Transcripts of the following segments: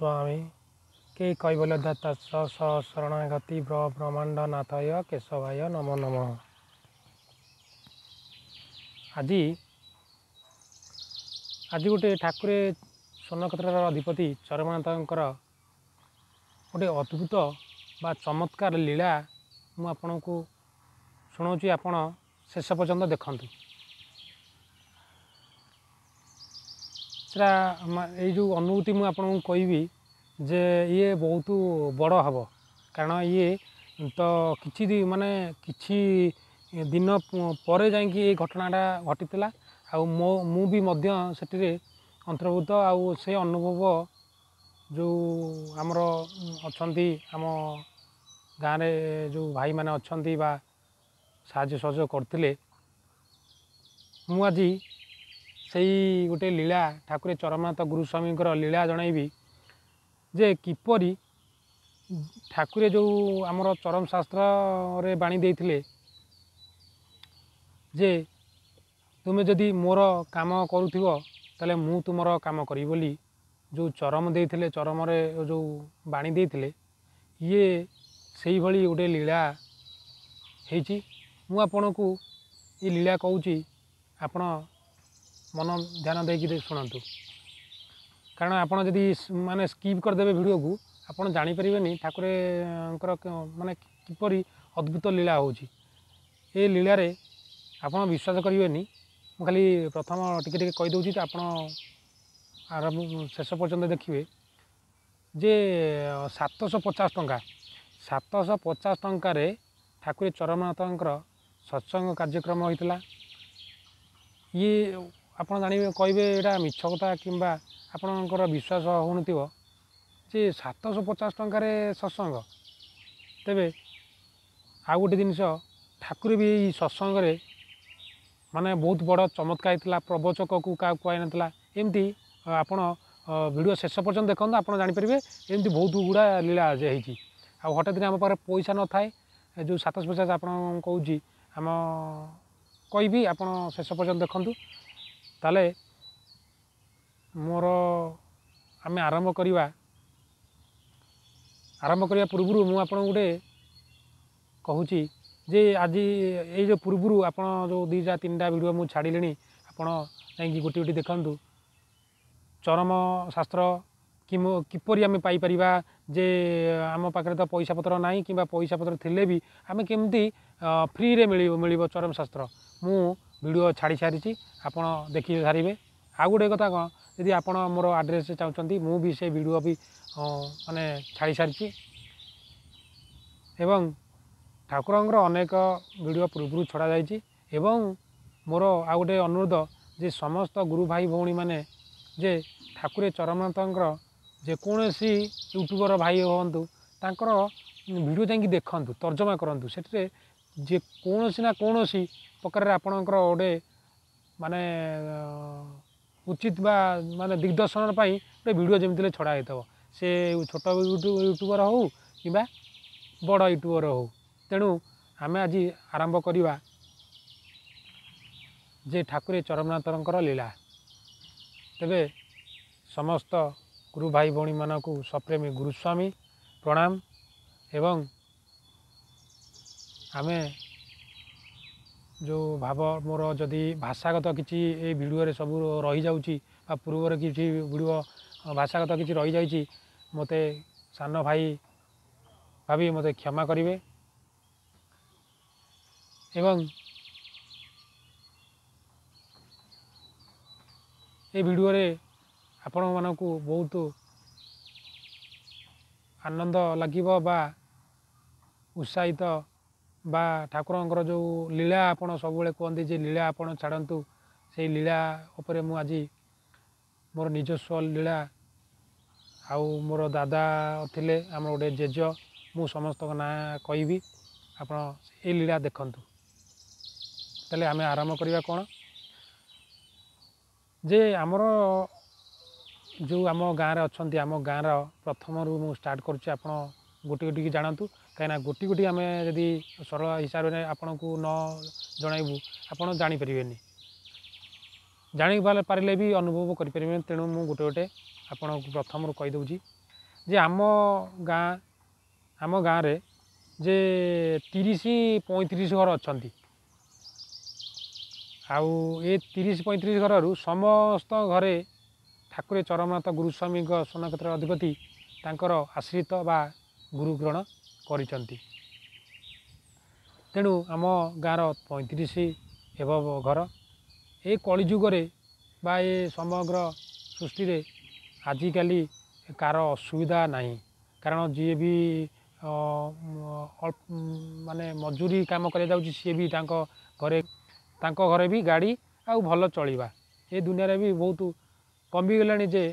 स्वामी के कैवल्यदाता शरणागति ब्रह्मांड नाथय केशवाय नमो नमः। आज गोटे ठाकुरे स्वर्णक्षेत्र अधिपति चरमनाथंकर गोटे अद्भुत बा चमत्कार लीला मु आपण को शुणाऊँगी। आपण शेष पर्यंत देखंतु। ये जो अनुभूति मुझे आपको कहबी जे ये बहुत बड़ हम कारण ये तो किसी माने किसी दिन पर जा घटनाटा घटी मु भी से अंतर्भुक्त आउ से अनुभव जो आमर अच्छा आम गाँव में जो भाई मैंने अच्छा बा साहाय्य सहयोग करते मुझे से गोटे लीला ठाकुरे चरमनाथ गुरुस्वामी लीला जनइबी जे किपरि ठाकुरे जो आमर चरम शास्त्र रे बाणी देइथिले जे तुमे जदि मोर काम करूथिबो ताले मु तुमर काम करी बोली जो चरम देइथिले चरम रे जो बाणी देइथिले ये सेही भली गोटे लीला हेची। मु आपनकु ये लीला कहूची आपण मन ध्यान देकी शुणु कारण आपड़ जदि माने स्कीप करदे वीडियो को आपड़ जानीपर ठाकुर माने किपरि अद्भुत लीला होची। ये लीला रे आपड़ विश्वास करेंगे मु खाली प्रथम टिके कहीदे आप आरंभ शेष पर्यंत देखिए जे 750 टंका 750 टंकार ठाकुर चरमनाथंकर सत्संग कार्यक्रम होता। ये आपड़ जानवे कहे यहाँ मिछ कथा कि आपणकर विश्वास होन जे 750 टंकार सत्संग तेबे आ गोटे जिनस ठाकुर भी सत्संग माने बहुत बड़ चमत्कार होता। प्रवचक को क्या कह ना एमती आपण वीडियो शेष पर्यंत देखते आप जानीपर एमती बहुत गुड़ा लीला होती। हठात दिन आम पाखे पैसा न थाए जो 750 आप कहूँ आम कहि आप शेष पर्यंत देखूँ ताले मोर आम आरंभ करवा पूर्व मु आपन गोटे कहूँ जे आज ये जो पूर्व आप जो 2-3टा वीडियो मुझे छाड़िले आपड़ जा गोटे गोटे देखु चरम शास्त्र किपरि आम पाइपर जे आम पाखे तो पैसा पत्र ना कि पैसा पत्र थिले भी आम केमती फ्री रे मिल चरम शास्त्र मु वीडियो छाड़ी सारी आपड़ देखी सारे। आ गोटे कथा कौन यदि आप मोर आड्रेस चाहते मु भी से वीडियो भी माने छाड़ी सारी एवं ठाकुर अनेक वीडियो पूर्व छड़ा जाइए। मोर आ गोटे अनुरोध जे समस्त गुरु भाई भौणी मैंने जे ठाकुरे चरमनाथंकर जेकोसी यूट्यूबर भाई हूँ तांकर वीडियो जाकि देखु तर्जमा करूँ से जेकोसी ना कौन प्रकार आपणकर गोटे माने उचित बा माने दिग्दर्शन गोटे वीडियो जमी छड़ा हो से छोट यूट्यूबर हो कि बड़ यूट्यूबर हो। तेणु आम आज आरंभ करवा जे ठाकुरे चरमनाथंकर लीला तेबे समस्त गुरु भाई भौणी मानक सप्रेमी गुरुस्वामी प्रणाम एवं आमे जो भाव मोर जदि भाषागत किसी ये वीडियो रे सब रही जाउची बा पूर्व किसी वीडियो भाषागत किसी रही जाइए मते सान भाई भाभी मते क्षमा करेंगे एवं ये वीडियो रे आपण मानक बहुत आनंद लगिबो बा उत्साहित बा ठाकुरंकर जो लीला आपण सब कहते जे लीला आपण छाड़तु से लीला उपरे मु आज मोर निजस्व लीला आउ मोर दादा थिले आम गोटे जेज मु समस्त ना कहबी आप ये लीला देखंतु। ताले आमे आरंभ करवा कौन जे आमर जो आम गाँव अच्छा आम गाँव प्रथम रू मु स्टार्ट करुच्ची आप गोटी गोटी जानतु कहीं गोटी गोटी आम जदि सरल हिसाब से आपन को न जनइबू आप जानीपर जानी पारे भी अनुभव करें। तेणु मु गोटे गोटे आपन को प्रथम रू कहीदे ଯେ ଆମ ଗାଁରେ ଯେ 30-35 ଘର ଅଛନ୍ତି। ଆଉ ଏ 30-35 ଘରରୁ ସମସ୍ତ ଘରେ ଠାକୁରେ ଚରମନାଥ ଗୁରୁସ୍ୱାମୀଙ୍କ ସ୍ୱର୍ଣ୍ଣକ୍ଷେତ୍ର ଅଧିପତି ତାଙ୍କର ଆଶ୍ରିତ ବା ଗୁରୁ ଗ୍ରହଣ କରିଛନ୍ତି। ତେଣୁ ଆମ ଗାଁର 35 ହେବ ଘର। ଏ କଳିଯୁଗରେ ବା ଏ ସମଗ୍ର ସୃଷ୍ଟିରେ ଆଜିକାଲି କାହାର ଅସୁବିଧା ନାହିଁ। କାରଣ ଯିଏ ବି ମାନେ ମଜୁରୀ କାମ କରିବାକୁ ଯାଉଛି ସିଏ ବି ତାଙ୍କ ଘରେ ବି ଗାଡ଼ି ଆଉ ଭଲ ଚଳିବା। ଏ ଦୁନିଆରେ ବି ବହୁତ କମିଗଲାଣି ଯେ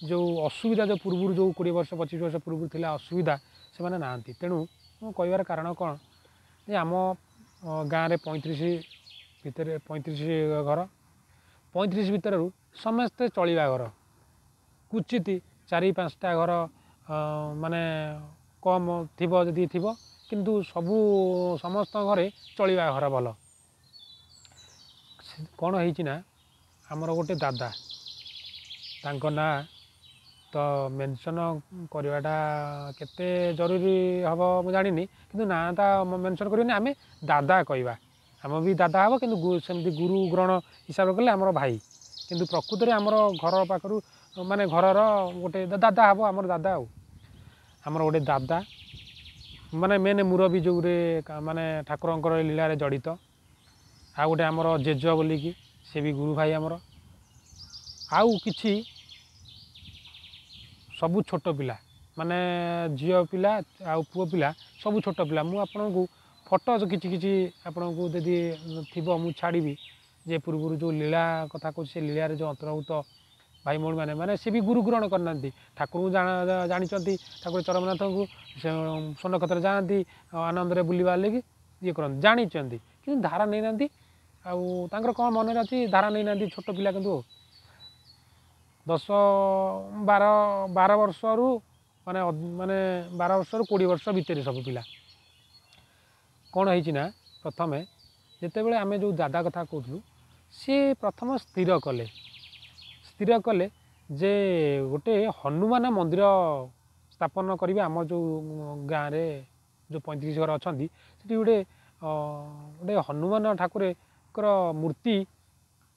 ଯେଉଁ ଅସୁବିଧା ଯେଉଁ ପୂର୍ବରୁ ଯେଉଁ 20 ବର୍ଷ 25 ବର୍ଷ ପୂର୍ବରୁ ଥିଲା ଅସୁବିଧା ସେମାନେ ନାହାନ୍ତି। ତେଣୁ ମୁଁ କହିବାର କାରଣ କ'ଣ ଯେ ଆମ ଗାଁରେ 35 ଘର, 35 ଭିତରରୁ ସମସ୍ତେ ଚଳିବା ଘର। କ୍ୱଚିତ୍ 4-5ଟା ଘର ମାନେ କମ୍ ଥିବ ଯଦି ଥିବ, କିନ୍ତୁ ସମସ୍ତଙ୍କ ଘରେ ଚଳିବା ଘର ଭଲ। କ'ଣ ହେଇଛି ନା ଆମର ଗୋଟେ ଦାଦା, ତାଙ୍କ ନାଁ ତ ମେନସନ୍ କରିବାଟା କେତେ ଜରୁରୀ ହେବ ମୁଁ ଜାଣିନି, କିନ୍ତୁ ନାଁଟା ମେନସନ୍ କରିବେନି, ଆମେ ଦାଦା କହିବା। ଆମ ବି ଦାଦା ହେବ, କିନ୍ତୁ ସେମିତି ଗୁରୁ ଗ୍ରହଣ ହିସାବରେ କଲେ ଆମର ଭାଇ। କିନ୍ତୁ ପ୍ରକୃତରେ ଆମର ଘର ପାଖରୁ ମାନେ ଘରର ଗୋଟେ ଦାଦା ହେବ, ଆମର ଦାଦା। ଆଉ ଆମର ଗୋଟେ ଦାଦା ମାନେ ମେନ୍ ମୁରବୀ ଯେଉଁରେ ମାନେ ଠାକୁରଙ୍କର ଲୀଳାରେ ଜଡ଼ିତ। ଆଉ ଗୋଟେ ଆମର ଜେଜ ବୋଲିକି ସେ ବି ଗୁରୁ ଭାଇ ଆମର। ଆଉ କିଛି ସବୁ ଛୋଟ ପିଲା ମାନେ ଝିଅ ପିଲା ଆଉ ପୁଅ ପିଲା ସବୁ ଛୋଟ ପିଲା। ମୁଁ ଆପଣଙ୍କୁ ଫଟୋ କିଛି ଆପଣଙ୍କୁ ଯଦି ଥିବ ମୁଁ ଛାଡ଼ିବି। ଯେ ପୂର୍ବରୁ ଯେଉଁ ଲୀଳା କଥା କହୁଛି ସେ ଲୀଳାରେ ଯେଉଁ ଅନ୍ତର୍ଭୁକ୍ତ ଭାଇ ଭଉଣୀମାନେ ମାନେ ସେ ବି ଗୁରୁ ଗ୍ରହଣ କରିନାହାନ୍ତି। ଠାକୁରଙ୍କୁ ଜାଣିଛନ୍ତି, ଠାକୁର ଚରମନାଥଙ୍କୁ ସ୍ୱର୍ଣ୍ଣକ୍ଷେତ୍ର ଯାଆନ୍ତି, ଆନନ୍ଦରେ ବୁଲିବା ଲାଗି ଇଏ କରନ୍ତି, ଜାଣିଛନ୍ତି କିନ୍ତୁ ଧାରା ନେଇନାହାନ୍ତି। ଆଉ ତାଙ୍କର କ'ଣ ମନରେ ଅଛି ଧାରା ନେଇନାହାନ୍ତି। ଛୋଟ ପିଲା କିନ୍ତୁ 10-12 ବର୍ଷରୁ ମାନେ 20 ବର୍ଷ ଭିତରେ ସବୁ ପିଲା। କ'ଣ ହେଇଛି ନା ପ୍ରଥମେ ଯେତେବେଳେ ଆମେ ଯେଉଁ ଦାଦା କଥା କହୁଥିଲୁ ସିଏ ପ୍ରଥମ ସ୍ଥିର କଲେ ଯେ ଗୋଟେ ହନୁମାନ ମନ୍ଦିର ସ୍ଥାପନ କରିବେ। ଆମର ଯେଉଁ ଗାଁରେ ଯେଉଁ 35 ଘର ଅଛନ୍ତି ସେଠି ଗୋଟେ ହନୁମାନ ଠାକୁରଙ୍କର ମୂର୍ତ୍ତି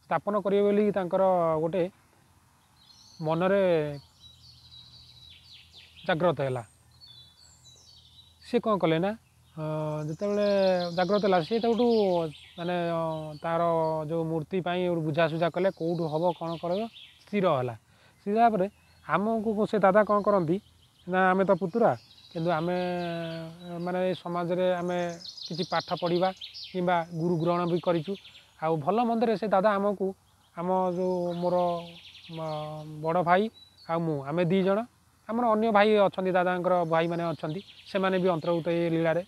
ସ୍ଥାପନ କରିବେ ବୋଲି ତାଙ୍କର ଗୋଟେ ମନରେ ଜାଗ୍ରତ ହେଲା। ସେ କ'ଣ କଲେ ନା ଯେତେବେଳେ ଜାଗ୍ରତ ହେଲା ସେ ତାଠୁ ମାନେ ତା'ର ଯେଉଁ ମୂର୍ତ୍ତି ପାଇଁ ବୁଝାସୁଝା କଲେ କେଉଁଠୁ ହେବ କ'ଣ କରିବ, ସ୍ଥିର ହେଲା। ସ୍ଥିର ପରେ ଆମକୁ ସେ ଦାଦା କ'ଣ କରନ୍ତି ନା ଆମେ ତ ପୁତୁରା, କିନ୍ତୁ ଆମେ ମାନେ ଏ ସମାଜରେ ଆମେ କିଛି ପାଠ ପଢ଼ିବା କିମ୍ବା ଗୁରୁ ଗ୍ରହଣ ବି କରିଛୁ। ଆଉ ଭଲ ମନ୍ଦରେ ସେ ଦାଦା ଆମକୁ ଆମ ଯେଉଁ ମୋର ବଡ଼ ଭାଇ ଆଉ ମୁଁ ଆମେ 2 ଜଣ, ଆମର ଅନ୍ୟ ଭାଇ ଅଛନ୍ତି, ଦାଦାଙ୍କର ଭାଇମାନେ ଅଛନ୍ତି, ସେମାନେ ବି ଅନ୍ତର୍ଭୁକ୍ତ ଏ ଲୀଳାରେ।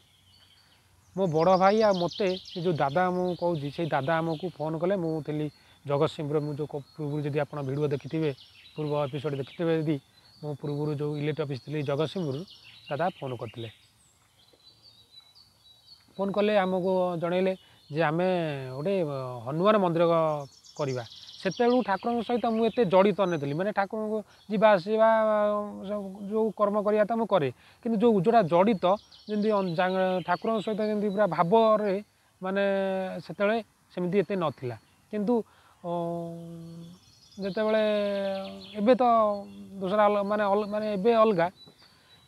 ମୋ ବଡ଼ ଭାଇ ଆଉ ମୋତେ ସେ ଯେଉଁ ଦାଦା ମୁଁ କହୁଛି ସେଇ ଦାଦା ଆମକୁ ଫୋନ୍ କଲେ। ମୁଁ ଥିଲି ଜଗତସିଂହପୁର। ମୁଁ ଯେଉଁ ପୂର୍ବରୁ ଯଦି ଆପଣ ଭିଡ଼ିଓ ଦେଖିଥିବେ, ପୂର୍ବ ଏପିସୋଡ଼ ଦେଖିଥିବେ, ଯଦି ମୁଁ ପୂର୍ବରୁ ଯେଉଁ ଇଲେକ୍ଟ୍ରି ଅଫିସ୍ ଥିଲି ଜଗତସିଂହପୁର, ଦାଦା ଫୋନ୍ କରିଥିଲେ। ଫୋନ୍ କଲେ ଆମକୁ ଜଣେଇଲେ ଯେ ଆମେ ଗୋଟେ ହନୁମାନ ମନ୍ଦିର କରିବା। ସେତେବେଳକୁ ଠାକୁରଙ୍କ ସହିତ ମୁଁ ଏତେ ଜଡ଼ିତ ନଥିଲି, ମାନେ ଠାକୁରଙ୍କୁ ଯିବା ଆସିବା ଯେଉଁ କର୍ମ କରିବା କଥା ମୁଁ କରେ, କିନ୍ତୁ ଯେଉଁଟା ଜଡ଼ିତ ଯେମିତି ଠାକୁରଙ୍କ ସହିତ ଯେମିତି ପୁରା ଭାବରେ ମାନେ ସେତେବେଳେ ସେମିତି ଏତେ ନଥିଲା। କିନ୍ତୁ ଯେତେବେଳେ ଏବେ ତ ଦୋସରା ମାନେ ଏବେ ଅଲଗା,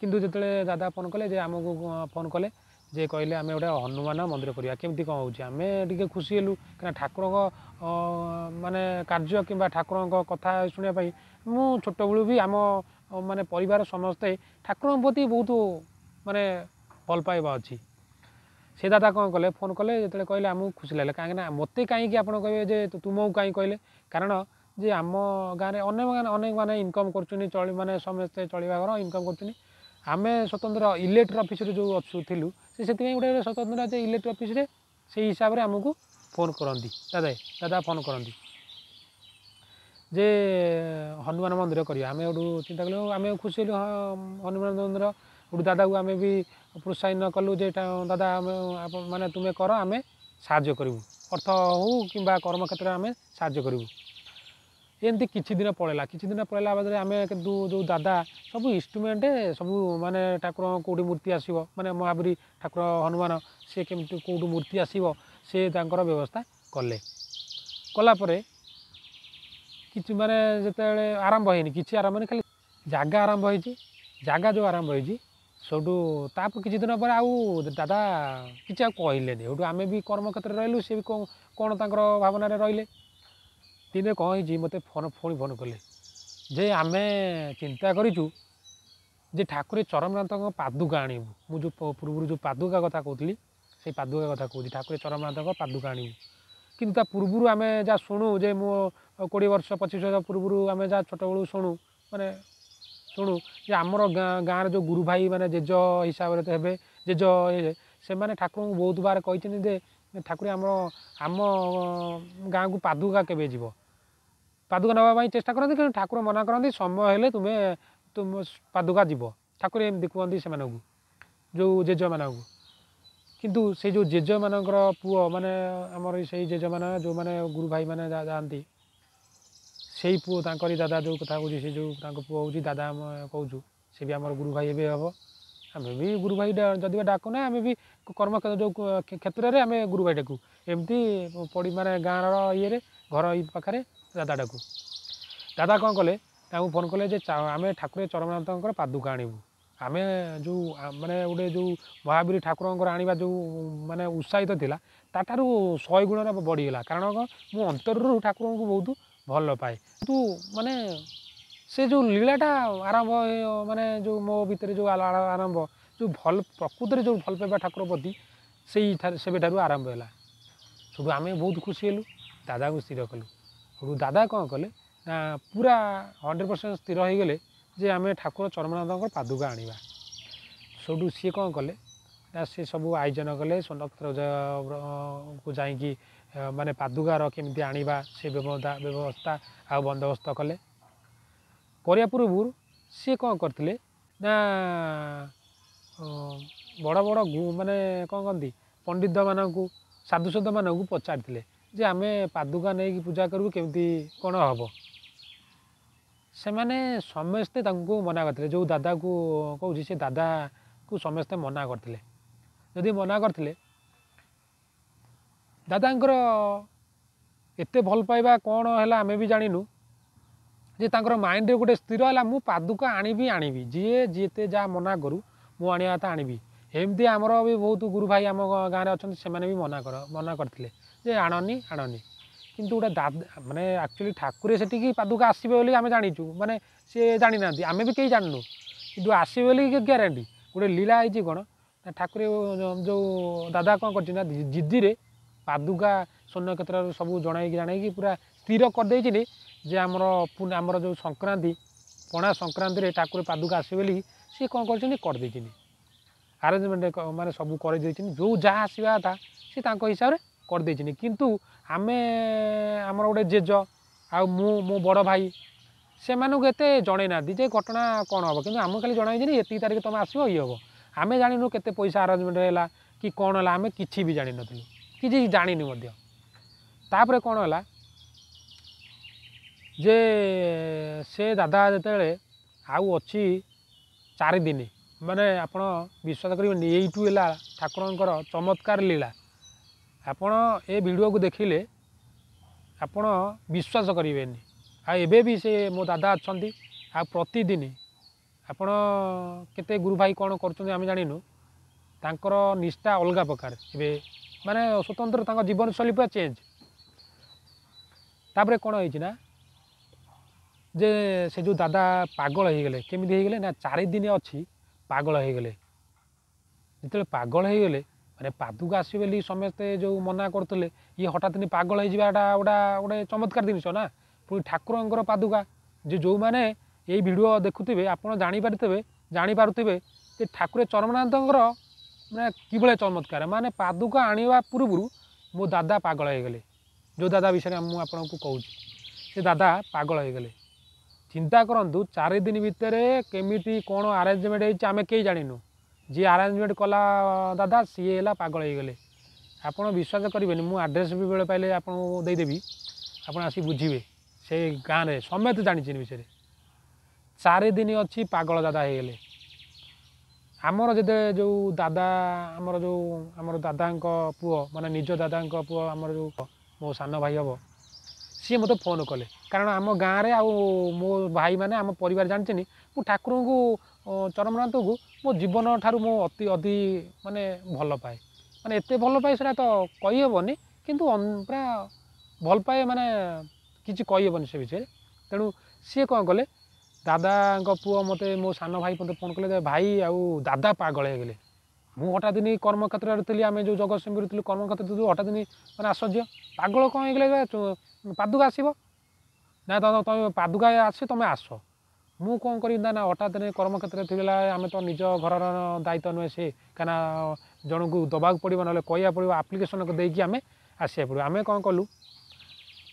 କିନ୍ତୁ ଯେତେବେଳେ ଦାଦା ଫୋନ୍ କଲେ ଯେ ଆମକୁ ଫୋନ୍ କଲେ ଯେ କହିଲେ ଆମେ ଗୋଟେ ହନୁମାନ ମନ୍ଦିର କରିବା, କେମିତି କ'ଣ ହେଉଛି ଆମେ ଟିକେ ଖୁସି ହେଲୁ। କାହିଁକିନା ଠାକୁରଙ୍କ ମାନେ କାର୍ଯ୍ୟ କିମ୍ବା ଠାକୁରଙ୍କ କଥା ଶୁଣିବା ପାଇଁ ମୁଁ ଛୋଟବେଳୁ ବି ଆମ ମାନେ ପରିବାର ସମସ୍ତେ ଠାକୁରଙ୍କ ପ୍ରତି ବହୁତ ମାନେ ଭଲ ପାଇବା ଅଛି। ସେ ଦାଦା କ'ଣ କଲେ ଫୋନ୍ କଲେ, ଯେତେବେଳେ କହିଲେ ଆମକୁ ଖୁସି ଲାଗିଲା। କାହିଁକିନା ମୋତେ କାହିଁକି ଆପଣ କହିବେ ଯେ ତୁମକୁ କାହିଁକି କହିଲେ, କାରଣ ଯେ ଆମ ଗାଁରେ ଅନେକମାନେ ଇନକମ୍ କରୁଛନ୍ତି, ମାନେ ସମସ୍ତେ ଚଳିବା ଘର ଇନକମ୍ କରୁଛନ୍ତି। ଆମେ ସ୍ୱତନ୍ତ୍ର ଇଲେକ୍ଟ୍ରି ଅଫିସରେ ଯେଉଁ ଥିଲୁ ସେଥିପାଇଁ ଗୋଟେ ସ୍ୱତନ୍ତ୍ର ଯେ ଇଲେକ୍ଟ୍ରି ଅଫିସରେ ସେଇ ହିସାବରେ ଆମକୁ ଫୋନ୍ କରନ୍ତି, ଦାଦା ଫୋନ୍ କରନ୍ତି ଯେ ହନୁମାନ ମନ୍ଦିର କରିବା। ଆମେ ଗୋଟେ ଚିନ୍ତା କଲୁ, ଆମେ ଖୁସି ହେଲୁ ହନୁମାନ ମନ୍ଦିର। ଗୋଟେ ଦାଦାକୁ ଆମେ ବି ପ୍ରୋତ୍ସାହନ କଲୁ ଯେ ଦାଦା ମାନେ ତୁମେ କର, ଆମେ ସାହାଯ୍ୟ କରିବୁ, ଅର୍ଥ ହେଉ କିମ୍ବା କର୍ମକ୍ଷେତ୍ରରେ ଆମେ ସାହାଯ୍ୟ କରିବୁ। एमती किछि दिन पलैला बाद आम कितु जो दादा सब इन्स्ट्रुमेंट सब माने ठाकुर कौटी मूर्ति आसो माने महावीर ठाकुर हनुमान सी केमी कौटू मूर्ति आसो सी व्यवस्था कले कलापर कि माने जिते आरंभ होनी कि आरंभ नहीं खाली जगह आरंभ हो जगह जो आरंभ हो सेठू तापर किछि दिन पर आउ दादा किसी कहले सेठू आम भी कर्म क्षेत्र रही सी भी कौन तर भावना रही दिने कौन हो मत फोन पुणी फोन कले जे आम चिंता करूँ जे ठाकुर चरमनाथ पादुका आणबू मुझे पूर्व जो पादुका कथा कहती से पादुका कथा कहूँ ठाकुर चरमनाथ पादुका आणबू किंतु पूर्व आम जहाँ शुणु जे मो 20 वर्ष 25 वर्ष पूर्व आम जहाँ छोट बड़ू शुणु माने शुणु जे आमर गाँव जो गुरु भाई माने जेज हिसाब से हे जेज से मैंने ठाकुर को बहुत बार कही ठाकुर आम गाँव को पादुका केवे जीव पादुका नापी चेष्टा करती कि ठाकुर मना करती समय हेले तुम्हें तुम पादुका जीव ठाकुर एमती कहती से जो जेज मान किंतु से जो जेज मानकर पुओ माने आमर से जेज मान जो मैंने गुरु भाई मैंने जाती से पुओ तांकरी दादा जो कथा कहूँ से जो पुओ हूँ दादा आम कहूँ सी भी आमर गुरु भाई एवं हम आम भी गुरु भाई जदि डाकुना आम भी कर्म जो क्षेत्र में आम गुरु भाई डाकू एमती पड़ी माने गाँव ये घर पाखे दादा डाकू दादा कौन कले फोन कले आम ठाकुर चरमनाथ पादुका आणबू आम जो माने गोटे जो महावीर ठाकुर आने जो माने उत्साहित थिला ताठारू 100 गुण बढ़ीगला कारण मु अंतर ठाकुर को बहुत भल पाए तू माने से जो लीलाटा आरंभ माने जो मो भितर जो आरंभ जो भल प्रकृति जो भल पाइबा ठाकुर प्रति से आरंभ है सब आम बहुत खुशी हेलु दादा को स्थिर कलु और दादा कौन कले ना पूरा 100% स्थिर हो गले जे आम ठाकुर चरमनाथ पादुका आनिबा सेठू सी कौन कले ना सी सब आयोजन कले नक्षत्र को जाकि माने पादुकार केमती आनिबा से व्यवस्था आ बंदोबस्त कले करिया पूर्व सी कौन करते ना बड़ बड़ माने कौन कहती पंडित मानू साधुसद मानू पचारि जे आम पादुका नहीं पूजा करूँ केमती कौन हम से मैंने समस्ते मना करते जो दादा को कहूँ से दादा को समस्ते मना करते जदि मना करते दादांकर एते भल पाइबा कौन है आम भी जानू जे तांकर माइंड रे गोटे स्थिर है मु पादुका आनिबी जी जीते जहाँ मना करूँ मु आनिया था आनिबी एमती आमर भी बहुत गुरु भाई आम गाँव में अच्छा से भी मना करते जे आणनी किंतु गोटे दादा माने एक्चुअली ठाकुर से पादुका आसबे बोली आम जाचु माने सी जानी ना आम भी कहीं जानू कि आसबे बोली ग्यारंटी गोटे लीला है कौन ठाकुर जो दादा कौन कर जिद्दी पादुका स्वर्ण क्षेत्र सब जन पूरा स्थिर करदे जे आमर जो संक्रांति पणा संक्रांति ठाकुर पादुका आसबे बोली सी कौन करदे आरेंजमेंट माने सब कर जो जहाँ आसवा था सी हिसाब से करदे किंतु आमे आमर गोटे जेज आ मो बड़ भाई से एते जड़े ना जे घटना कौन हम कि आम खाली जन ये तारीख तुम आसो ये हम आम जानू के पैसा आरेंजमेंट है कि कौन है आम कि भी जान नु कि जानी तापर कौन है जे से दादा जिते आउ अच्छी 4 दिन माने आपण विश्वास करेंगे यू है ठाकुर चमत्कार लीला आपण ए वीडियो को देखिले आपण विश्वास करेंगे आबे भी से मो दादा अच्छा आ प्रतिदिन आपण केते गुरु भाई कौन कर जानू तांकर निष्ठा अलग प्रकार ए माने स्वतंत्र जीवन शैली पूरा चेंज तापर कौन है जे से जो दादा पागल हो गले केमिति हो गले ना 4 दिन अच्छी पागल हो गले जिते पागल हो गले माने पादुका आसबे बोली समस्ते जो मना करते ये हठात दिन पागल होटा गोटे चमत्कार जिनिस ना पुणी ठाकुर पादुका जो मैंने ये वीडियो देखुवे आप जापारे जे ठाकुर चरमनाथ मैं कि चमत्कार माने पादुका आनिबा पूर्व मो दादा पागल हो गले जो दादा विषय मुझे कहूँ से दादा पागल हो गले चिंता करूँ 4 दिन भितर केमिटी कौन आरेंजमेंट आम कहीं जानू जी आरेंजमेंट कला दादा सी है पागल हो गले आप विश्वास करेंगे मुझे आड्रेस भी बेले पाइले आपदेवी आप आसी बुझे से गाँव में समस्त जानी विषय 4 दिन अच्छी पागल दादा हो गले आमर जिते जो दादा आमर जो आमर दादा पुओ माने निज दादा पुओ आमर जो मो सान भाई हम सी मत फोन कले कारण आम गाँव में मो भाई मैंने आम परिवार जानते मु ठाकुर को चरमनाथ को मो जीवन ठार मो अति अति माने भल पाए माने एत भल पाए से तो कहीहबनी किंतु पूरा भल पाए माने किसी कहीहबनी से विषय तेणु सी कौन कले दादा पुओ मत मो सान भाई मत फोन कले भाई आउ दादा पागल हो गले मु हठात दिन कर्मक्षेत्र थी आम जो जगतसिंहपुर थी कर्मक्षेत्र थी हठात दिन मैंने आश्चर्य पागल कौन हो पादुका आसब ना तुम पादुका आसे तुम आस मु कौन करी ना हठात दिन कर्मक्षेत्र थी आम तो निज घर दायित्व नुहे से कहीं जन को दबाक पड़ो ना कह पड़ो आप्लिकेसन देकी आम आसा पड़ो आम कौन कलु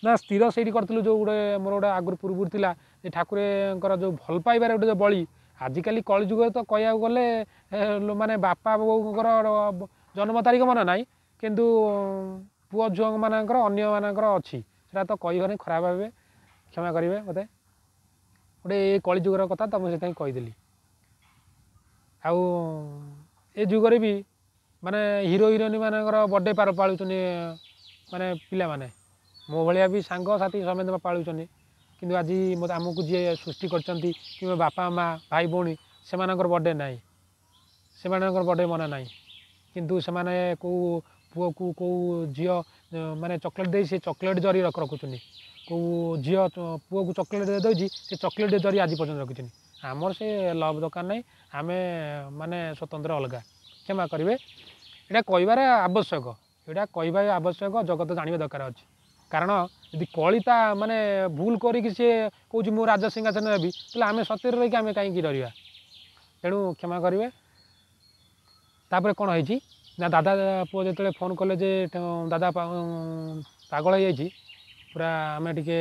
ना स्थिर से करूँ जो गोटे मोर गोटे आगुरी पूर्व था ठाकुर जो भल पाइबार गोटे बड़ी आजिकल कलिजुग तो कह गले माने बापा बोर जन्म तारीख मन ना किंतु पुओ झुआ मानकर अन्य मानकर अच्छी से तो कहीहनी खराब भावे क्षमा करेंगे मत गोटे ये कलिजुगर कथा तो मुझे कहीदेली आउ ए जुगरे भी माने हीरो हिरोइन मानकर बर्थडे पालुन माने पिला माने मो भाया भी सांग साथी समेत पालुन किंतु आज मत आमको जी सृष्टि कर बापा माँ भाई भौणी से बर्थडे ना से बर्थडे मना ना किंतु से कौ पुओ को कौ झील माने चॉकलेट दे से चॉकलेट जरी रखुच्च कौ झील पुओ को चॉकलेट दे से चॉकलेट जरी आज पर्यटन रखुच्च आमर से लव दरकार ना आम माने स्वतंत्र अलग क्षमा करेंगे यहाँ कहबार आवश्यक यहाँ कहवा आवश्यक जगत जानवा दरकार अच्छे कारण यदि कलिता माने भूल करी सी कौच मो राजा सिंहासन हेबी तो आम सत्य रही आम कहीं डरवा तेणु क्षमा करेंगे तापर कौन है ना दादा पुओ जो फोन कले जे दादा पागल हो जाए पूरा आम टे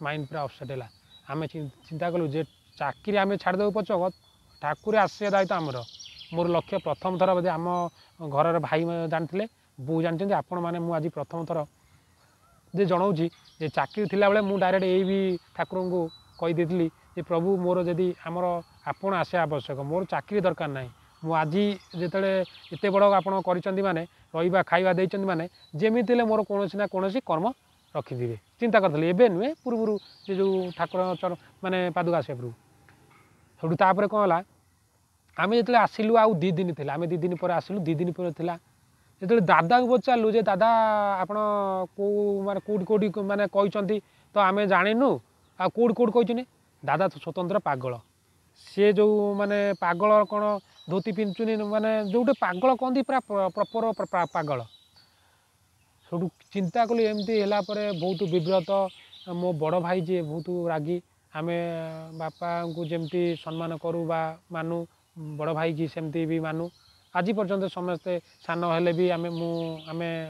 माइंड पूरा अपसेट है आम चिंता कलु जे चाकरी आम छाड़देव पचक ठाकुर आसिया दायित्व आमर मोर लक्ष्य प्रथम थर बोधे आम घर भाई जानते बो जानते आपण मैंने मुझे प्रथम थर जे जनाऊँगी जे चाकरी थिला बेले मु डायरेक्ट यही भी ठाकुर को कहीदेली जे प्रभु मोर जदि आमर आपण आसे आवश्यक मोर चाकरी दरकार ना मु आज जिते एत बड़ आप माने रहा खाଇବା देइचंदी माने जेमिति मोर कौन ना कौन कर्म रखिदे चिंता करी एवं नुहे पूर्व से जो ठाकुर माने पादुका आसे पूर्व सब तापर कौन है आम जो आसिलु आउ 2 दिन थे आम 2 दिन पर आसिलु 2 दिन पर थिला जो दादा को पचारू जे दादा आपण कौ माने कौट कौटी माने कहते तो आम जाणीनु आ कौट कौट कहते दादा तो स्वतंत्र पागल सी जो माने पागल कौन धोती पिंधुनी माने जो पागल कहती पूरा प्रपर पागल सब चिंता कली एमती है बहुत विव्रत मो बड़ भाई जी बहुत रागी आम बापा को जमती सम्मान करूँ बा मानु बड़ भाई की सेमती भी मानु आज पर्यंत समस्ते सान हेले भी आम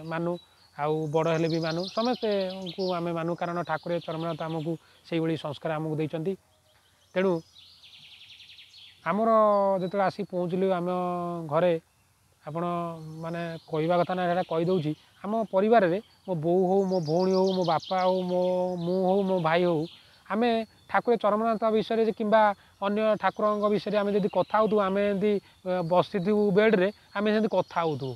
मानु आउ बड़ हेले भी मानु समस्ते को आम मानु कारण ठाकुर चरमनाथ आमको से भाई संस्कार आमको देइचंती तेणु आमर जो आसी पहुँचलु आम घरे आपण माने कहवा कथा ना कहीदे आम परिवार रे मो बो हो मो भौणी हो मो बापा हो मो भाई हो आम ठाकुर चरमनाथ विषय कि अन्य ठाकुर विषय आम जब कथा हो आम एमती बसी बेड्रे आम से कथा हो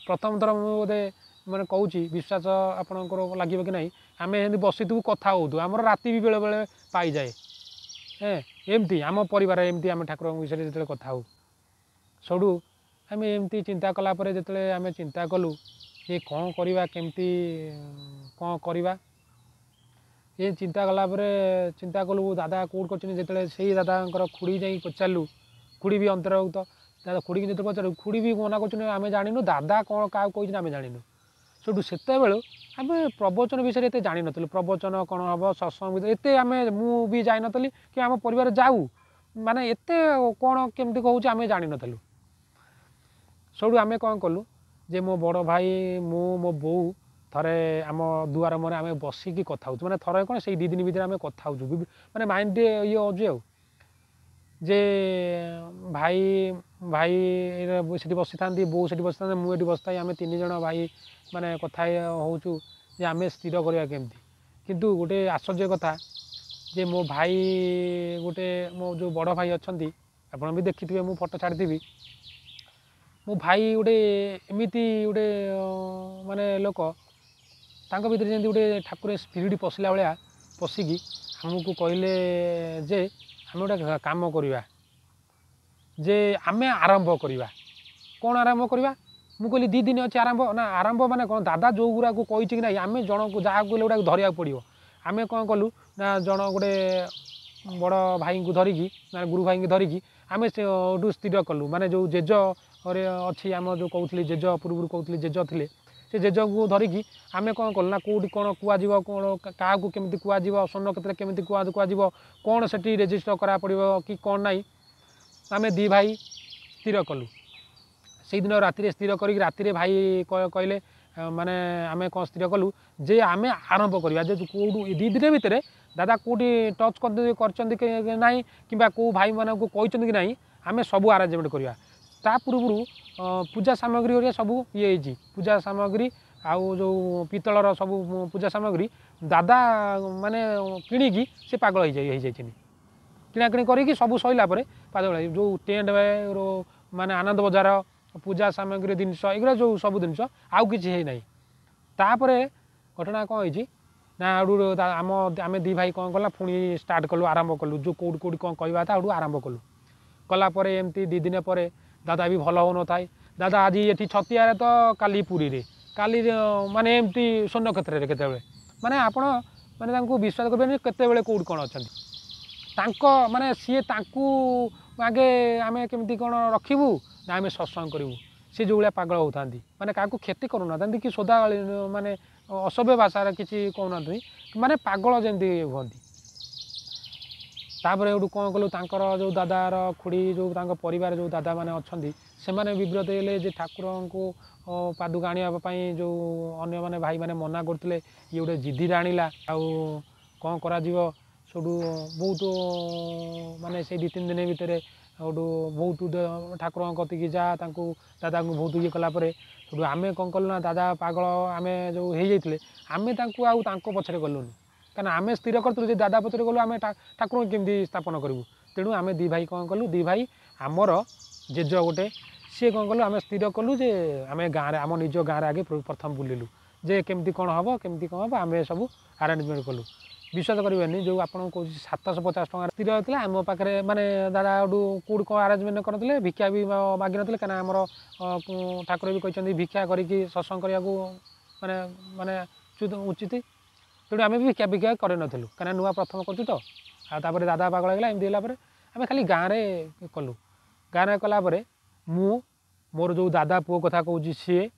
प्रथम थर मुझे मैंने कहूँ विश्वास आपंकर लगे कि ना आम एमती बसी कथा हो आमर राति भी बेले बेले पाई जाए एमती आम परिवार एमती आम ठाकुर विषय जो कथा हो सबू आम एमती चिंता कलापर जो आम चिंता कलु ये कौन करवा केमती कौन करवा ये चिंता कलापर चिंता कलु दादा कौट कर से दादा खुड़ी जा पचारू खुड़ी भी अंतर्भुक्त दादा खुड़ी जो पचारू खुड़ी भी मना कर आम जानू दादा कौन क्या कही आम जानू सब से आम प्रवचन विषय एत जान नु प्रवचन कौन हम सत्संग एत आम मुझे जान नी कि आम परिवार जाऊ माने एत कौन केमती कहूँ आम जान नु सब आम कौन कलु जे मो बड़ भाई मो बो थरे आम दुआर मुहर आम बसिकी कथा हो माने थरे कौन से 2 दिन भीतर आम कथा हो माने माइंड ये हो जे भाई भाई से बसी था बो से बसी था मुझे बसता आम 3 जन भाई माने कथा होचु जे आम स्थिर करवा केमती किंतु गोटे आश्चर्य कथा जे मो भाई गोटे मो जो बड़ भाई अच्छा आप भी देखिए मु फोटो छाड़ी मो भाई गोटे एमती गोटे माने लोक तांको भीतर जमी गोटे ठाकुर स्पिरिट पशिला भाया पशिकी आमको कहले जे आम गोटे काम करवा जे आमे आरंभ करवा कौन आरंभ करवा मु कहली 2 दिन अच्छे आरंभ ना आरंभ माने कौन दादा जो गुरा को कही कि ना आम जन को जहाँ को गोटा धरिया पड़ो आम कौन कलु ना जन गोटे बड़ भाई को धरिकी ना गुरु भाई को धरिकी आम स्थिर कलु माने जो जेज अच्छी आम जो कहते जेज पूर्व कहते जेज थे से जेज को धरिकी आम कौन कलु ना कौटी कौन कह कौन क्या केमी कह स्वर्ण क्षेत्र केमी कह कौन से रेजिस्टर करा पड़ो कि कौन ना आम 2 भाई स्थिर कलु से दिन राति स्थिर कर राति भाई कहले माने आम कौन स्थिर कलु जे आम आरंभ करवा जे कौटू 2 दिन भितर दादा कौटी टच कर ना कि कौ भाई मान को कहते कि ना आम सब आरेंजमेंट करवा ता पूर्व पूजा सामग्री सब ये पूजा सामग्री आउ जो पितलर सब पूजा सामग्री दादा माने किणिकी से पागल हो जाइए किणाकिणी करी सब सैला पागल जो टेंट माने आनंद बजार पूजा सामग्री जिनस एगुरा जो सब जिनस आउ कि ना तापर घटना कौन होती ना आम आम 2 भाई कौन कला पुणी स्टार्ट कलु आरंभ कलु जो कौट कौट कौन कहवा था आरंभ कलु कलापर एमती 2 दिन पर दादा भी भल हो न था दादा आज ये छतिया तो काली पुरी रे काली माने एमती स्वर्ण क्षेत्र में केत माने आपण माने विश्वास करें केत कौट कौन अच्छा माने सी आगे आम केमती कौन रखू ना आम सत्संग करूँ सी जो भाया पागल होता माने क्या क्षति करूना कि सोदा माने असभ्य भाषा किसी कहना माने पागल जमी हमें तापर एटू कौन कलु तांकर जो दादार खुड़ी जो परिवार जो दादा माने अच्छा से माने विव्रत हे ठाकुर को पादुक आने जो अन्य माने भाई माने मना करते ये गोटे जिद्दीर आणिला कौन करा सबू बहुत माने से 2-3 दिन भितर गोटू बहुत ठाकुर कतिक जा दादा को बहुत ये कलापर सब आम कौन कलु ना दादा पागल आम जो हो जाते आम पछरे गलुनि कहीं आम स्थिर करूँ दादा पचर गलु आम ठाकुर केमी स्थापन करूँ तेणु आम 2 भाई कौन कलु 2 भाई आमर जेज गोटे सी कौन कलु आम स्थिर कलु जे आम गाँव आम निज गाँव आगे प्रथम बुलिलु जे केमती कौन हम केमती कौन हम आम सब आरेंजमेंट कलु विश्वास करेंगे जो आपको कौन 750 टଙ୍କା स्थिर होता है आम पाखे माने दादा कौट कौन आरेंजमेंट करते भिक्षा भी मागि ना कहीं आमर ठाकुर भी कहते भिक्षा करके सत्संग करने को माने माने उचित तेणु आम भी भिक्षा भिक्षा कर नु कहीं नुआ प्रथम करूँ तो आपर दादा पागल होगा एमती है आम खाली गाँव में कलु गाँव में कलापर मु मोर जो दादा पुओ कथा कहूँ सी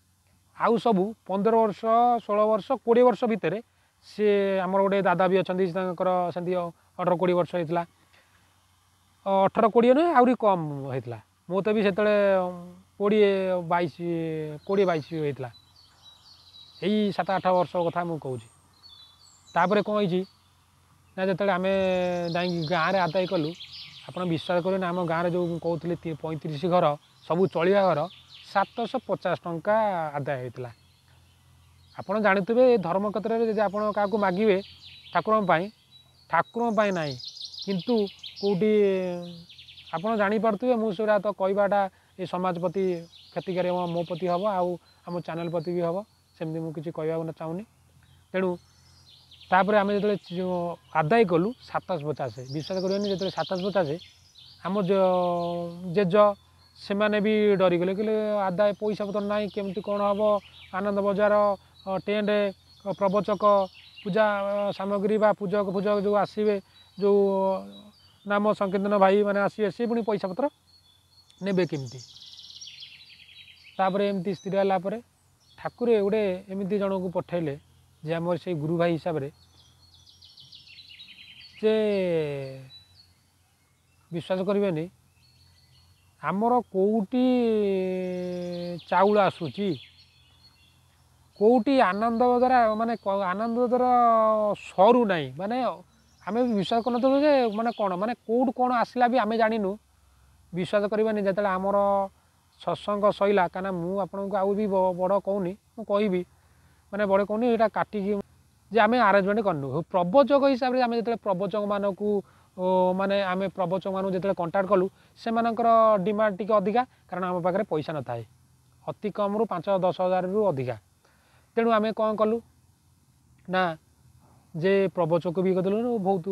आउ सब 15 वर्ष 16 वर्ष 20 वर्ष भितर सी आमर गोटे दादा भी अच्छा सेमती 18-20 वर्ष होता 18-20 नुहे आहरी कम होता मत भी से 20-22 होता यही 7-8 वर्ष कथा मुझे कहूँ तापर कौन होती ना जो आम गाँव में आदाय कलु आप विश्वास करें आम गाँव में जो कहते 35 घर सबू चलिया घर 750 टଙ୍କା आदाय होता आपड़ जानते धर्म क्षेत्र में आप क्या मागे ठाकुर ना किंतु कौटी आप जापे मुझा तो कहवाटा ये समाज प्रति क्षतिकारी मो प्रति हम आम चैनल प्रति भी हम सेमती मुझे कहना चाहूनी तेणु तापर आम जो आदाय कलु 750 विश्वास करें जो 750 आम जेज से मैंने भी डरीगले कहले आदाय पैसा पतर ना केमती कौन हम आनंद बजार टेंट प्रवचक पूजा सामग्री बा पूजक पूजक जो आसवे जो नाम संकीर्तन भाई मैंने आसवे सी पुणी पैसा पतर ने केमती तापर एमती स्थिर है ठाकुर गोटे एमती जन को पठेले जे आम से गुरु भाई हिसाब से जे विश्वास करेंगे आमर कौटी चाउल आसूची कौटी आनंद द्वारा माने आनंद द्वारा सरू ना माने आम विश्वास करना माने कौन माने कौट कौन आसला भी आम जानिनु विश्वास करेंगे जो आमर सत्संग सैला कहीं मुझे आपको आउ भी बड़ कहूनी मुझे माने बड़े कहूनी यहाँ काटिकी जे आम आरेंजमेंट करनु प्रवचक हिसाब से आम जो प्रवचक मानक माने आम प्रवचक मान जो कंटाक्ट कलु से डिमांड टी अधिका कारण आम पाखे पैसा न थाए अति कम रु 5-10 हज़ार रु अधिका तेणु आम कौन कलु ना जे प्रवचक भी कदेलु बहुत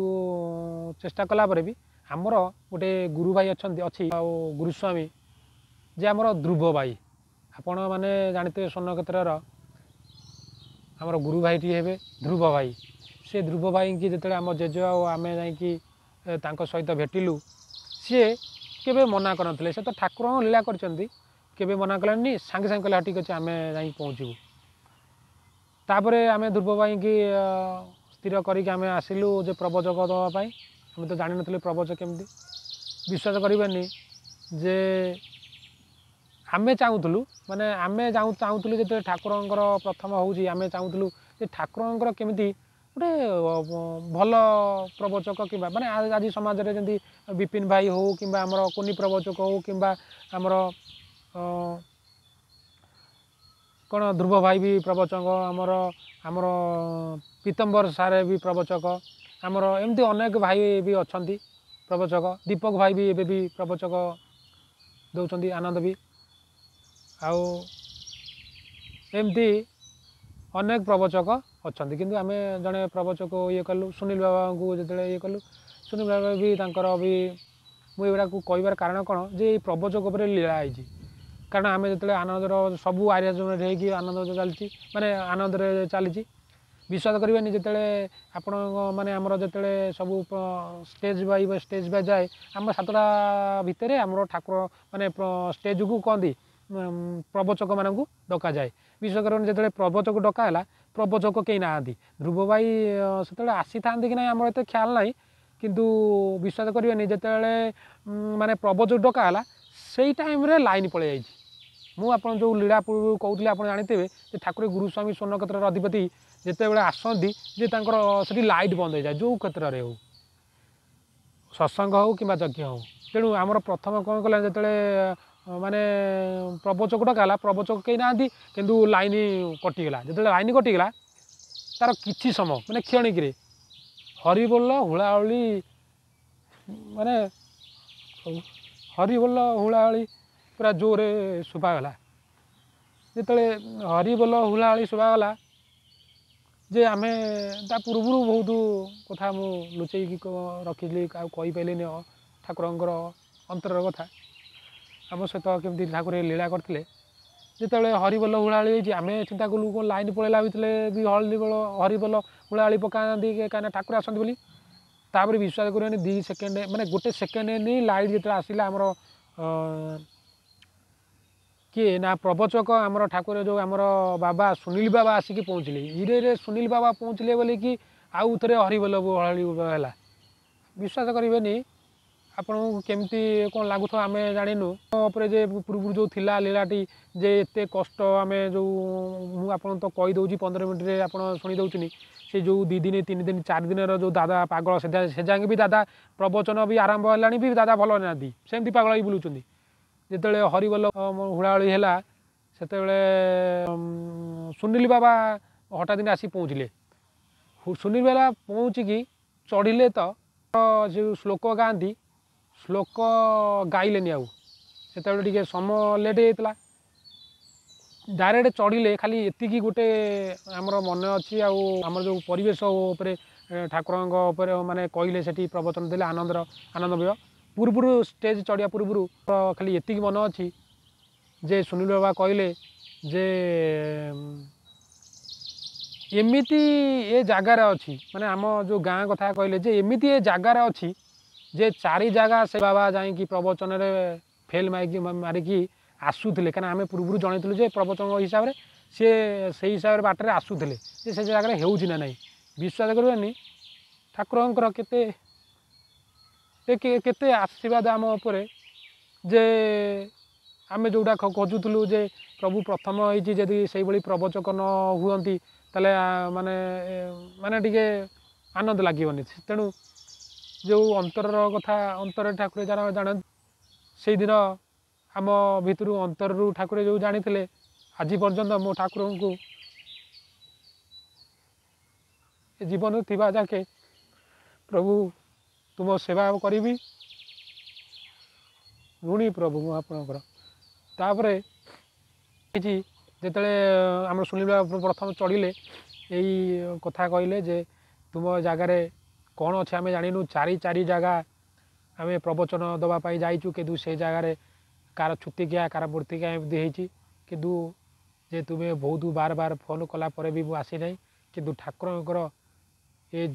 चेष्टा कलापर भी आमर गोटे गुरु भाई अच्छा अच्छी गुरुस्वामी जे आमर ध्रुव भाई आपण मैंने जानते स्वर्ण क्षेत्र आमर गुरु भाई टी हे ध्रुव भाई से ध्रुव भाई की जो आम जेज आम जा सहित भेटिलु सी केवे मना करते से तो ठाकुर लीला कर मना कलानी सांगे सांगे कहला ठीक अच्छे आम जा पहुँचू तापर आम ध्रुव भाई की स्थिर करके आम आसिलु जे प्रवचक दवापाई आम तो जान नी प्रवचक केमती विश्वास करें जे आमे चाहूलु माने आमे चाहूलु जो ठाकुर प्रथम हूँ आम चाहूलु ठाकुर केमी गोटे भल प्रवचक कि माने आज समाज में जमी विपिन भाई हो कि आमर कुनी प्रवचक हो कि आमर कौन ध्रुव भाई भी प्रवचक आमर आमर पीतम्बर सारे भी प्रवचक आमर एमती अनेक भाई भी अच्छा प्रवचक दीपक भाई भी एबे भी प्रवचक दौरान आनंद भी आउ एमती अनेक प्रवचक अच्छा किंतु आम जड़े प्रवचक ये कलु सुनील बाबा को जो ये कलु सुनील बाबा भी भी मुझे कहबार कारण कौन जे प्रवचक उपर लीला है कारण आम जो आनंदर सबू आरेंजमेंट हो आनंद चलती माने आनंद चली विश्वास करेंगे जिते आपण मैंने आमर जो सब स्टेज बाय जाए आम 7टा भितर आमर ठाकुर माने स्टेज को कहती प्रवचक मानू डक जाए विश्वास करें जो प्रवचक डकाला प्रवचक कहीं ना ध्रुव भाई से आसी था कि ना आम एत ख्याल ना किंतु विश्वास करेंगे जिते माने प्रवचक डकाला से टाइम रे लाइन पलि जाइए मुझे जो लीला पूर्व कहते आप जानते ठाकुर गुरुस्वामी स्वर्ण क्षेत्र अधिपति जिते बड़े आसती जे से लाइट बंद हो जाए जो क्षेत्र में हो सत्संग हो कि यज्ञ हो तेणु आमर प्रथम कौन कला जो माने प्रवचक डकाला प्रवचक कहीं ना किंतु लाइन कटिगला जो लाइन कटिगला तार किछि समय माने क्षणिक हरिबोल हुलाहुली माने हरिबोल हुलाहुली पूरा जोरे शुभागला जिते हरिबोल हुलाहुली शुभागला जे आम ता पूर्व बहुत कथा मु लुचेक रखी कहीपारे ठाकुर अंतर कथा आम सहित केमती ठाकुर लीला करते जिते हरिबोल हुलाहुली आम चिंता कलु कौन लाइन पलैला भी हरिबोल हुलाहुली पका कहीं ठाकुर आसती बोली तापर विश्वास करें 2 सेकेंड माने गोटे सेकेंड नहीं लाइट जो आसला आमर किए ना प्रवचक आमर ठाकुर जो आमर बाबा सुनील बाबा आसिक पहुँचले हिरे सुनील बाबा पहुँचले बोले कि आउ थे हरिबोल है विश्वास करेंगे आपन केमती कौन लगुथ आम जानू जे पूर्व जो थिला लीलाटी जे एत कष्ट आम जो मुझे तो कहीदे 15 मिनट में आप शुणी दौनी से जो 2 दिन 3 दिन 4 दिन जो दादा पागल से जाए भी दादा प्रवचन भी आरंभ है भी दादा भल ना सेमती पागल ही बुलूँ जिते हरिबोल हुलाहुली है से सुनील बाबा हठात दिन आसी पहुँचले सुनील बाबा पहुँचिकी चढ़िले तो जो श्लोक गाँती श्लोक गाइले आउ से समय लेट होता डायरेक्ट चढ़िले खाली एतिकी गोटे आमर मन अच्छी आमर जो परिवेश उपरे ठाकुर माने कहले से प्रवचन देले आनंदमय पूर्व स्टेज चढ़िया पूर्व खाली एतिकी मन अच्छी जे सुनील बाबा कहले जे एमिति ए जगार अच्छी माने आम जो गाँ कथा कहले जे एमिति ए जगार अच्छी जे 4 जगह से बाबा जाकि प्रवचन रे फेल मारिकी आसुले कहीं आम पूर्व जनइलु जे प्रवचन हिसाब से हिसाब से बाटर आसुले से जगह होना ना विश्वास करें ठाकुर केते आशीर्वाद आम उपरे जे आम जोटा खोजुलु जे प्रभु प्रथम होती से भाई प्रवचक न हुंती ताले माने माने टिके आनंद लगे तेणु जो अंतर कथा अंतर ठाकुर जान जान से दिन आम भितर अंतर ठाकुर जो जानी आज पर्यंत मो ठाकुर को जीवन थिबा जाके प्रभु तुम सेवा करी ऋणी प्रभु मु आपणकर तापर जिते आम शुणा प्रथम चढ़ले यही कथा कहले जे तुम जगार कौन अच्छे आम जानू चारि जगह आम प्रवचन दवापाई जाइचु किंतु से जगार कार छुतिकिया कार मूर्तिकिया एमती होती किंतु जे तुम्हें बहुत बार बार फोन कलापर भी मुझे आसी ना कि ठाकुर ये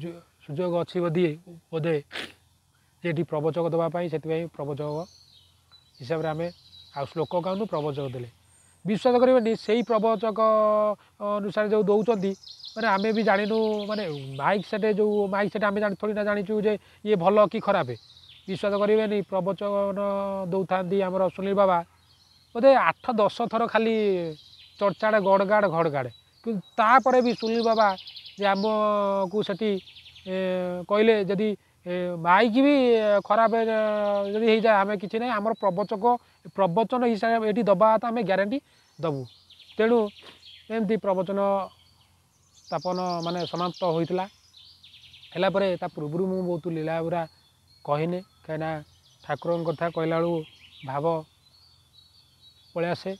सुजोग अच्छी बोधे ये प्रवचक दवापाई से प्रवचक हिसाब से आम आ श्लोक गाऊँ प्रवचक देले विश्वास करेंगे से प्रवचक अनुसार जो दौरान मैंने आम भी जानू माने माइक सेट जो माइक सेट आम थोड़ी ना जाचु जे ये भल कि खराब विश्वास करेंगे प्रवचन दौरान आमर सुनील बाबा बोधे 8-10 थर खाली चढ़चाड़ गड़गाड़ घड़गाड़ कि तापर भी सुनील बाबा जे आम को सेठी कहले जदि माइक भी खराब जदि हो जाए आम कि ना आम प्रवचन हिसाब से ये दबा तो आम ग्यारंटी दबू तेणु एमती प्रवचन स्थापन माने समाप्त होता है पूर्व मु बहुत लीला गुरा कहने कहीं ठाकुर कथा कहला बेलू भाव पलि आसे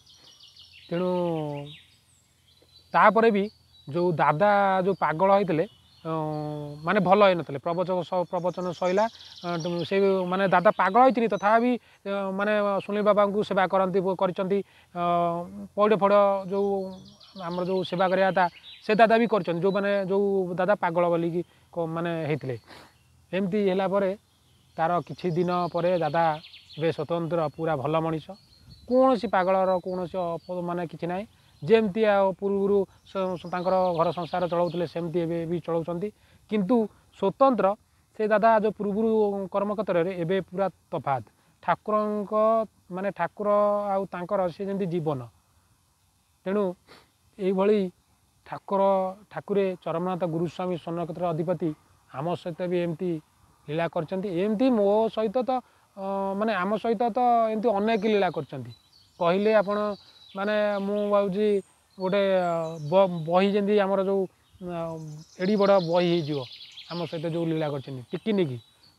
तेणु तापर भी जो दादा जो पागल होते माने भल हो ना प्रवचन सैला से माने दादा पागल होती तथा भी माने सुनील बाबा को सेवा करती पौड़ फड़ जो आमर जो सेवा कराया था से दादा भी कर जो माने जो दादा पागल बोलिकी माने होते एमती है तार किछि दिन पर दादा ए स्वतंत्र पूरा भल मनीष कौन सी पागलर कौन माने कि ना जमती पूर्व घर संसार चलाऊे सेमती भी चलाउछंती किंतु स्वतंत्र से दादा जो पूर्व कर्म क्षेत्र में एवं पूरा तफात ठाकुर माने ठाकुर आउर सी जमी जीवन तेणु यही ठाकुरे चरमनाथ गुरुस्वामी स्वर्ण क्षेत्र अधिपति आम सहित भी एमती लीला करमती मो सहित तो माने आम सहित तो एमती अनेक लीला कहले आपण माने मुझे गोटे बही जमी आमर जो एड़ी बड़ बही हो आम सहित जो लीला टिकिनिकी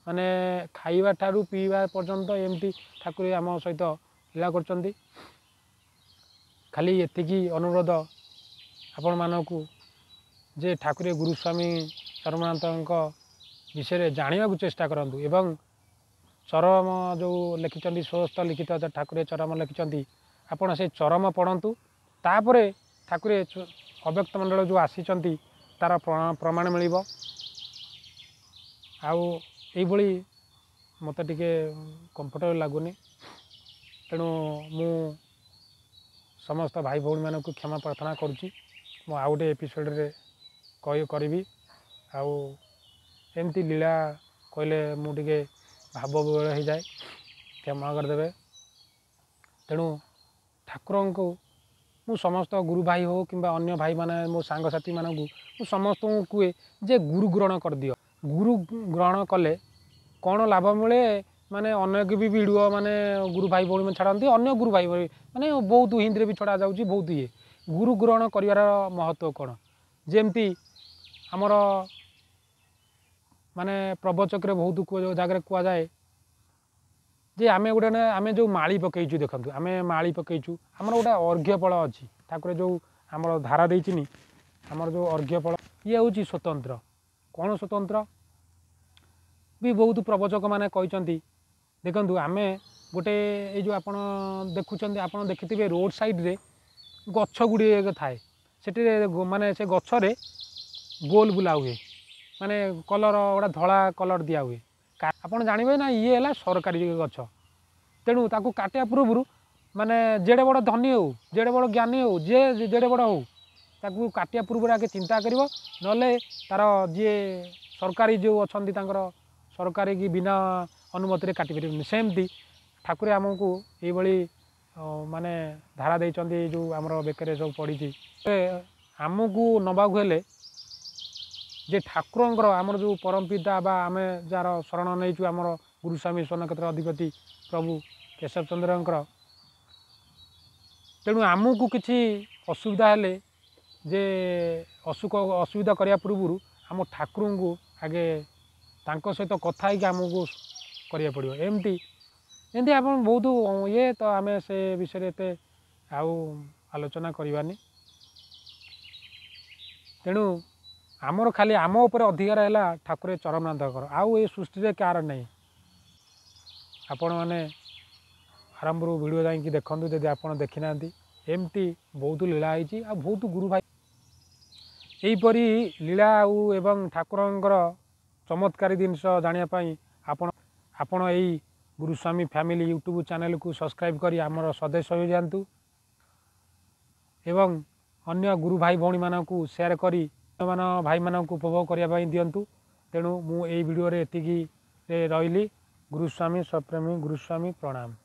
माने खाइबा ठारू पीवा पर्यंत एमती ठाकुर आम सहित लीला कर खाली एतिकी अनुरोध आपण मानकु जे ठाकुर गुरुस्वामी चरमनाथ विषय जाना चेष्टा करूँ एवं चरम जो लिखिं स्वस्थ लिखित ठाकुर चरम लिखिं आपण से चरम पढ़तु तापर ठाकुर अव्यक्त मंडल जो आसी तार प्रमाण मिल आउली मत टे कंफर्टेबल लगुनि तेणु मु समस्त भाई भौणी मानक क्षमा प्रार्थना करुँची मु आउ गोटे एपिसोड रे करी आउ एमती लीला कहले मुझे भाव विवल हो जाए क्षमा करदे तेणु ठाकुर को मु समस्त गुरु भाई हो कि अन्य भाई माने मो सांगसाथी मानू मु समस्त कहे जे गुरु ग्रहण कर दियो गुरु ग्रहण कले कौन लाभ मिले माने अनेक भी वीडियो माने गुरु भाई भौणी में छाड़ती अन्य गुरु भाई माने बहुत हिंदी भी छड़ा जाऊँगी बहुत ये गुरु ग्रहण कर महत्व कौन जमती आमर माने प्रवचक बहुत जगह कहुए जे आम गोटे आम जो माली पकईचु देखु आम माली पकईचु आमर गोटे अर्घ्यफल अच्छी ठाकुर जो आमर धारा देनी आमर जो अर्घ्यफल ये हूँ स्वतंत्र कौन स्वतंत्र भी बहुत प्रवचक मैंने कहते देखु आम गोटे ये जो आप देखुं आप देखिथे रोड साइड रे गछ गुड़े थाए से माने से गछरे गोल बुला हुए माने कलर गोटा धला कलर दिया हुए आपड़ जानवे ना ये है सरकारी गछ तेणु ताकू काटिया पूर्व माने जेड़े बड़ धनी हो जेड़े बड़ ज्ञानी हो जे जेड़े बड़ हो ताकू काटिया पूर्व आगे चिंता करिवो नले तार जी सरकारी जो अच्छा सरकारी की बिना अनुमति काटि पारे सेमती ठाकुर आमको ये माने धारा देइचंदी जो आमर बेकर सब पड़ी आमको नबाक हेले जे ठाकुर आमर जो परम पिता बा आम जार शरण नहीं आमर गुरुस्वामी स्वर्ण क्षेत्र अधिपति प्रभु केशव चंद्र तेणु आमको किसी असुविधा हेले जे असुविधा करने पूर्व आम ठाकुर को आगे तांको सहित कथा होगी आमको करिया पड़ो एमती एमती आप बहुत ये तो आम से विषय एत आलोचना करवानी तेणु आमर खाली आम उपर अधिकार है ठाकुर चरमनाथकर आउ ये सृष्टि कार नहीं आपण मैंने आरंभ वीडियो जाकि देखूँ जब आप देखी ना एमती बहुत लीला होती आ बहुत गुरु भाई यहीपरी लीला एवं ठाकुरंकर चमत्कारी जिनस जानापी आपण यही गुरुस्वामी फैमिली यूट्यूब चैनल को सब्सक्राइब करी आमर सदस्य हो जातु एवं अन्य गुरु भाई भौणी मानक शेयर करी भाई मानक उपभोग करने दिंतु तेणु मु वीडियो एति रही गुरुस्वामी स्वप्रेमी गुरुस्वामी प्रणाम।